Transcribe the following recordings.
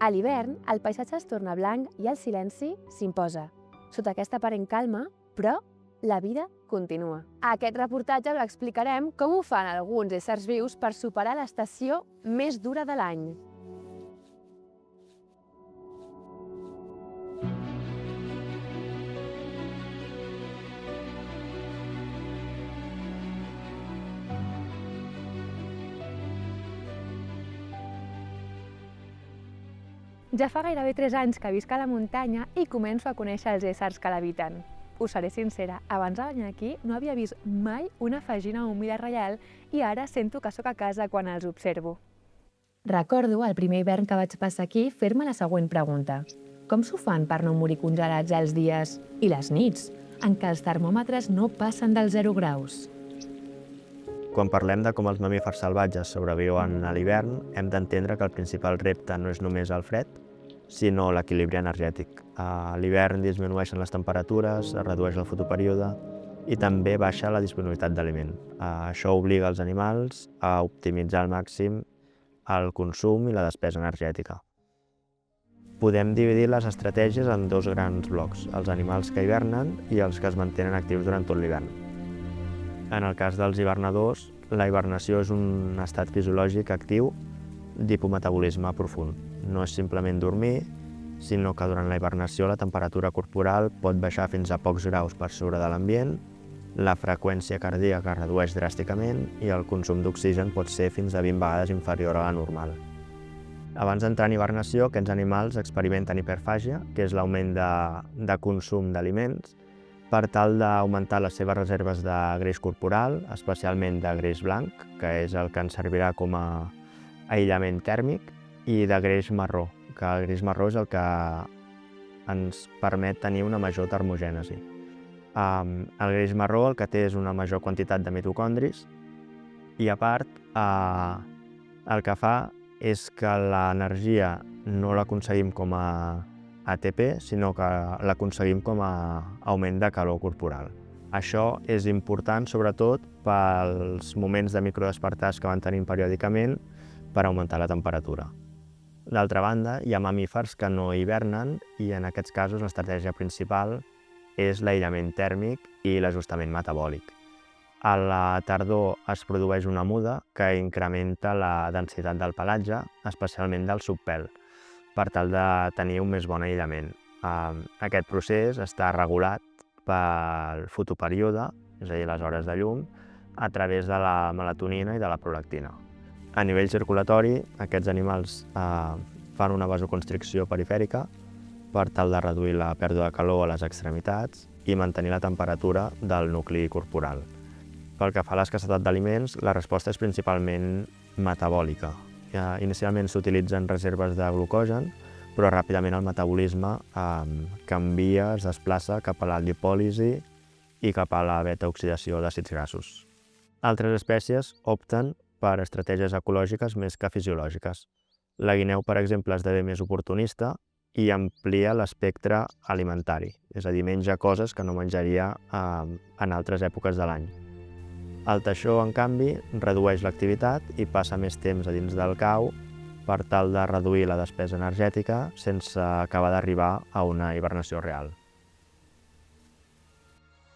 A l'hivern, el paisatge es torna blanc i el silenci s'imposa. Sota aquesta aparent calma, però, la vida continua. A aquest reportatge explicarem com ho fan alguns éssers vius per superar l'estació més dura de l'any. Ja fa gairebé 3 anys que visc a la muntanya i començo a conèixer els éssers que l'habiten. Us seré sincera, abans de venir aquí no havia vist mai una fagina humida reial i ara sento que sóc a casa quan els observo. Recordo el primer hivern que vaig passar aquí fer-me la següent pregunta. Com s'ho fan per no morir congelats els dies i les nits, en què els termòmetres no passen dels 0 graus? Quan parlem de com els mamífers salvatges sobreviuen a l'hivern, hem d'entendre que el principal repte no és només el fred, sinó l'equilibri energètic. A l'hivern disminueixen les temperatures, es redueix el fotoperíode i també baixa la disponibilitat d'aliment. Això obliga els animals a optimitzar al màxim el consum i la despesa energètica. Podem dividir les estratègies en 2 grans blocs, els animals que hivernen i els que es mantenen actius durant tot l'hivern. En el cas dels hivernadors, la hibernació és un estat fisiològic actiu d'hipometabolisme profund. No és simplement dormir, sinó que durant la hibernació la temperatura corporal pot baixar fins a pocs graus per sobre de l'ambient, la freqüència cardíaca redueix dràsticament i el consum d'oxigen pot ser fins a 20 vegades inferior a la normal. Abans d'entrar en hibernació, aquests animals experimenten hiperfàgia, que és l'augment de consum d'aliments, per tal d'augmentar les seves reserves de greix corporal, especialment de greix blanc, que és el que ens servirà com a aïllament tèrmic, i de greix marró, que el greix marró és el que ens permet tenir una major termogènesi. El greix marró el que té és una major quantitat de mitocondris i, a part, el que fa és que l'energia no l'aconseguim com a ATP, sinó que l'aconseguim com a augment de calor corporal. Això és important sobretot pels moments de microdespertars que van tenint periòdicament per augmentar la temperatura. D'altra banda, hi ha mamífers que no hivernen i en aquests casos l'estratègia principal és l'aïllament tèrmic i l'ajustament metabòlic. A la tardor es produeix una muda que incrementa la densitat del pelatge, especialment del subpèl, per tal de tenir un més bon aïllament. Aquest procés està regulat pel fotoperíode, és a dir, les hores de llum, a través de la melatonina i de la prolactina. A nivell circulatori, aquests animals fan una vasoconstricció perifèrica per tal de reduir la pèrdua de calor a les extremitats i mantenir la temperatura del nucli corporal. Pel que fa a l'escassetat d'aliments, la resposta és principalment metabòlica. Inicialment s'utilitzen reserves de glucogen, però ràpidament el metabolisme canvia, es desplaça cap a la lipòlisi i cap a la beta-oxidació d'àcids grassos. Altres espècies opten per estratègies ecològiques més que fisiològiques. La guineu, per exemple, esdevé més oportunista i amplia l'espectre alimentari, és a dir, menja coses que no menjaria en altres èpoques de l'any. El teixó, en canvi, redueix l'activitat i passa més temps a dins del cau per tal de reduir la despesa energètica sense acabar d'arribar a una hibernació real.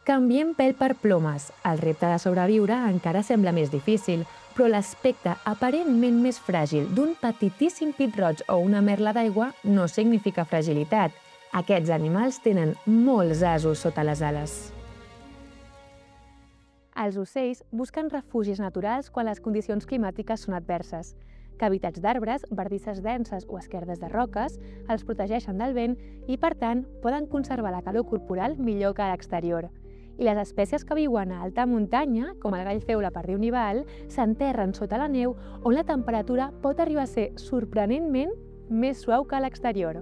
Canviem pèl per plomes. El repte de sobreviure encara sembla més difícil, però l'aspecte aparentment més fràgil d'un petitíssim pit-roig o una merla d'aigua no significa fragilitat. Aquests animals tenen molts asos sota les ales. Els ocells busquen refugis naturals quan les condicions climàtiques són adverses. Cavitats d'arbres, bardisses denses o esquerdes de roques els protegeixen del vent i, per tant, poden conservar la calor corporal millor que a l'exterior. I les espècies que viuen a alta muntanya, com el gall feu la perdiu nival, s'enterren sota la neu on la temperatura pot arribar a ser sorprenentment més suau que a l'exterior.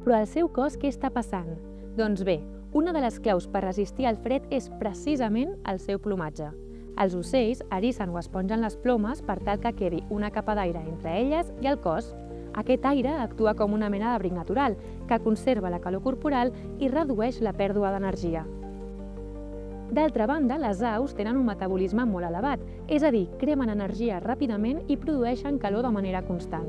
Però al seu cos què està passant? Doncs bé, una de les claus per resistir al fred és precisament el seu plomatge. Els ocells eriçen o espongen les plomes per tal que quedi una capa d'aire entre elles i el cos. Aquest aire actua com una mena d'abric natural que conserva la calor corporal i redueix la pèrdua d'energia. D'altra banda, les aus tenen un metabolisme molt elevat, és a dir, cremen energia ràpidament i produeixen calor de manera constant.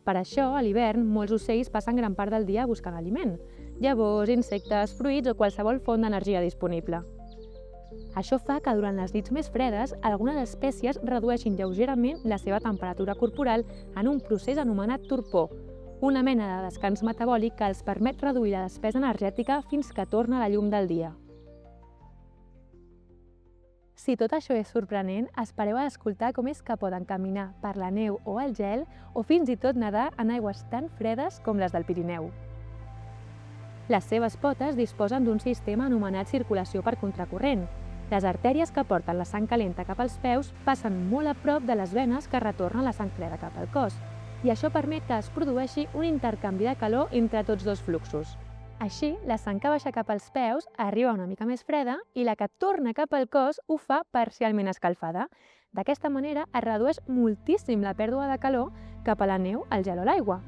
Per això, a l'hivern, molts ocells passen gran part del dia buscant aliment, llavors, insectes, fruits o qualsevol font d'energia disponible. Això fa que durant les nits més fredes, algunes espècies redueixin lleugerament la seva temperatura corporal en un procés anomenat torpor, una mena de descans metabòlic que els permet reduir la despesa energètica fins que torna la llum del dia. Si tot això és sorprenent, espereu a escoltar com és que poden caminar per la neu o el gel o fins i tot nedar en aigües tan fredes com les del Pirineu. Les seves potes disposen d'un sistema anomenat circulació per contracorrent. Les artèries que porten la sang calenta cap als peus passen molt a prop de les venes que retornen la sang freda cap al cos, i això permet que es produeixi un intercanvi de calor entre tots dos fluxos. Així, la sang que baixa cap als peus arriba una mica més freda i la que torna cap al cos ho fa parcialment escalfada. D'aquesta manera es redueix moltíssim la pèrdua de calor cap a la neu, el gel o l'aigua.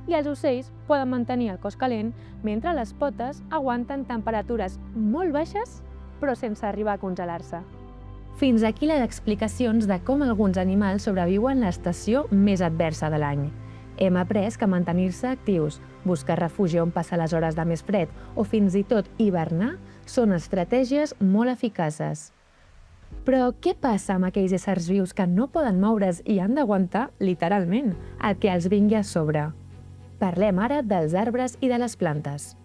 I els ocells poden mantenir el cos calent mentre les potes aguanten temperatures molt baixes però sense arribar a congelar-se. Fins aquí les explicacions de com alguns animals sobreviuen l'estació més adversa de l'any. Hem après que mantenir-se actius, buscar refugi on passar les hores de més fred o fins i tot hibernar són estratègies molt eficaces. Però què passa amb aquells éssers vius que no poden moure's i han d'aguantar, literalment, el que els vingui a sobre? Parlem ara dels arbres i de les plantes.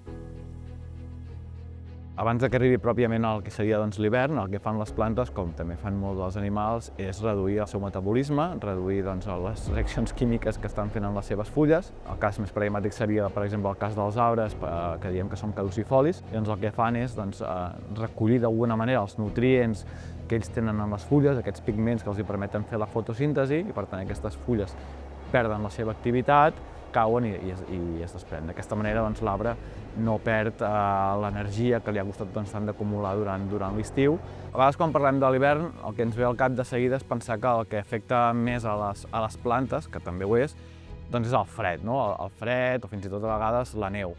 Abans que arribi pròpiament el que seria l'hivern, el que fan les plantes, com també fan molts dels animals, és reduir el seu metabolisme, reduir les reaccions químiques que estan fent en les seves fulles. El cas més paradigmàtic seria, per exemple, el cas dels arbres, que diem que són caducifolis. I el que fan és recollir d'alguna manera els nutrients que ells tenen en les fulles, aquests pigments que els permeten fer la fotosíntesi, i per tant aquestes fulles perden la seva activitat, cauen i es desprèn. D'aquesta manera l'arbre no perd l'energia que li ha costat tant d'acumular durant l'estiu. A vegades quan parlem de l'hivern el que ens ve al cap de seguida és pensar que el que afecta més a les plantes, que també ho és el fred, el fred o fins i tot a vegades la neu.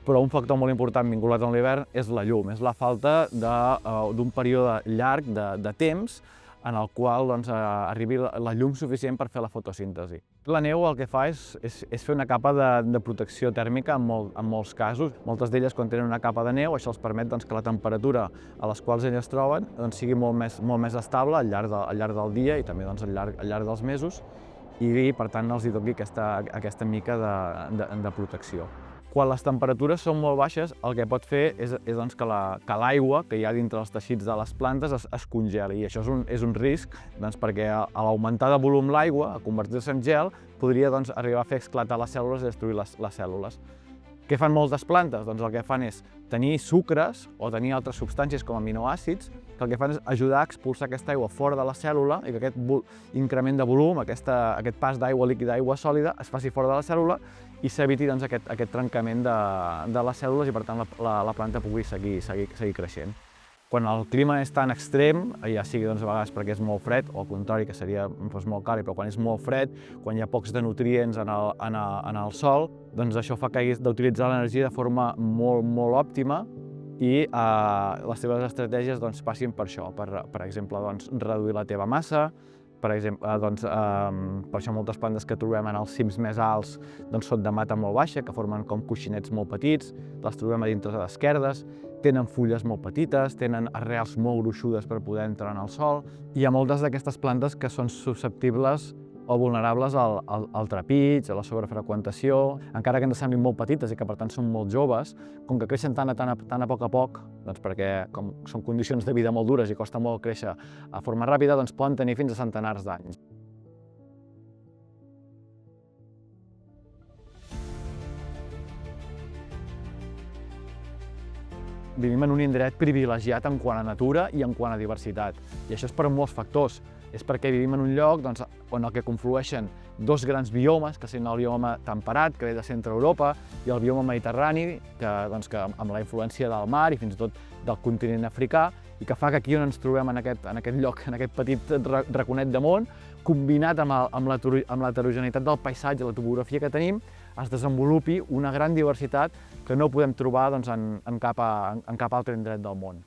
Però un factor molt important vinculat a l'hivern és la llum, és la falta d'un període llarg de temps en el qual arribi la llum suficient per fer la fotosíntesi. La neu el que fa és fer una capa de protecció tèrmica en molts casos. Moltes d'elles, quan tenen una capa de neu, això els permet que la temperatura a les quals elles troben sigui molt més estable al llarg del dia i també al llarg dels mesos, i per tant els doni aquesta mica de protecció. Quan les temperatures són molt baixes, el que pot fer és que l'aigua que hi ha dintre els teixits de les plantes es congeli, i això és un risc perquè a l'augmentar de volum l'aigua, a convertir-se en gel, podria arribar a fer esclatar les cèl·lules i destruir les cèl·lules. Què fan moltes plantes? El que fan és tenir sucres o tenir altres substàncies com aminoàcids que el que fan és ajudar a expulsar aquesta aigua fora de la cèl·lula i que aquest increment de volum, aquest pas d'aigua líquida a aigua sòlida es faci fora de la cèl·lula i s'eviti aquest trencament de les cèl·lules i per tant la planta pugui seguir creixent. Quan el clima és tan extrem, ja sigui a vegades perquè és molt fred, o al contrari, que seria molt càlid, però quan és molt fred, quan hi ha pocs de nutrients en el sòl, això fa que hagis d'utilitzar l'energia de forma molt òptima i les teves estratègies passin per això, per exemple, reduir la teva massa. Per exemple, per això moltes plantes que trobem en els cims més alts són de mata molt baixa, que formen com coixinets molt petits, les trobem a dintre d'esquerdes, tenen fulles molt petites, tenen arrels molt gruixudes per poder entrar en el sòl. Hi ha moltes d'aquestes plantes que són susceptibles o vulnerables al trepig, a la sobrefreqüentació, encara que ens semblin molt petites i que per tant són molt joves, com que creixen tan a poc, perquè com són condicions de vida molt dures i costa molt créixer a forma ràpida, poden tenir fins a centenars d'anys. Vivim en un indret privilegiat en quant a natura i en quant a diversitat, i això és per molts factors. És perquè vivim en un lloc on el que conflueixen dos grans biomes, que són el bioma temperat, que ve de centre Europa, i el bioma mediterrani, que amb la influència del mar i fins i tot del continent africà, i que fa que aquí on ens trobem en aquest lloc, en aquest petit raconet de món, combinat amb l'heterogeneïtat del paisatge i la topografia que tenim, es desenvolupi una gran diversitat que no podem trobar en cap altre indret del món.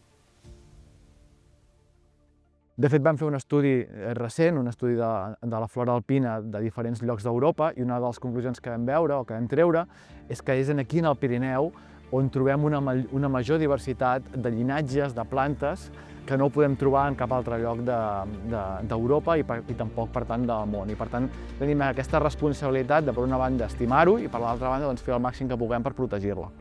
De fet, vam fer un estudi recent, un estudi de la flora alpina de diferents llocs d'Europa, i una de les conclusions que vam veure o que vam treure és que és aquí, en el Pirineu, on trobem una major diversitat de llinatges, de plantes, que no ho podem trobar en cap altre lloc d'Europa i tampoc, per tant, del món. I, per tant, tenim aquesta responsabilitat de, per una banda, estimar-ho i, per l'altra banda, fer el màxim que puguem per protegir-la.